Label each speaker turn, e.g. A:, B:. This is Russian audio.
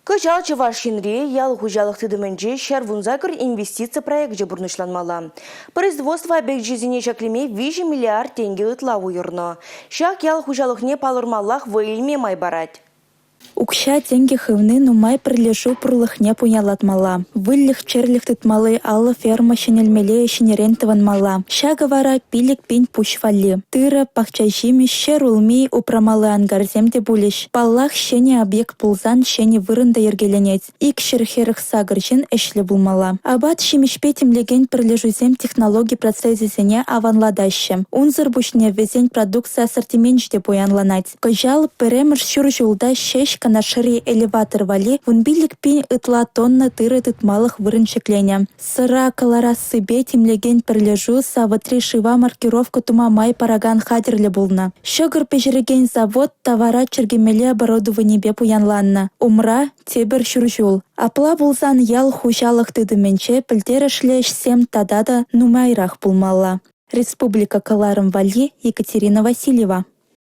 A: Кыжал Чувашинри ял хужалық тыдымынжы шарвунзагыр инвестиция проекты бурнышланмала. Производство объект-жизни шаклеме 5 миллиард тенге ытла уйырно. Шак ял хужалықне палырмаллах выльме майбарать.
B: Укша деньги хывны нумай прилежу пурлыхне пуялатмала. Выльых черлих тытмалы аллы ферма шенелмеле шенерентыванмала. Шага вара пилик пень пушвали. Тыра пахчайшими шерулми упрамалы ангарземде булиш. Паллах шене объект пулзан шене вырында ергеленец. Ик шерхерых сагыржин эшле булмала. Абат шимишпетим леген прилежузем технологий процессисене аванладащем. Унзыр бушне везень продукция ассортиментжде буянланать. Кожал перемер шуржулда шеш канашыри элеватор вали, вунбилик пин ытла тонна тыры тытмалых вырынчекленя. Сыра каларасы бетим леген прилежу саватри шива маркировка тума май параган хадерле булна. Шогыр пежереген завод товара чергемеле оборудование бе пуянланна. Умра тебер шуржул. Апла булзан ял хужалых тыдыменче пілтерішлеш сем тадада нумайрах булмалла. Республика Каларым Вали, Екатерина Васильева.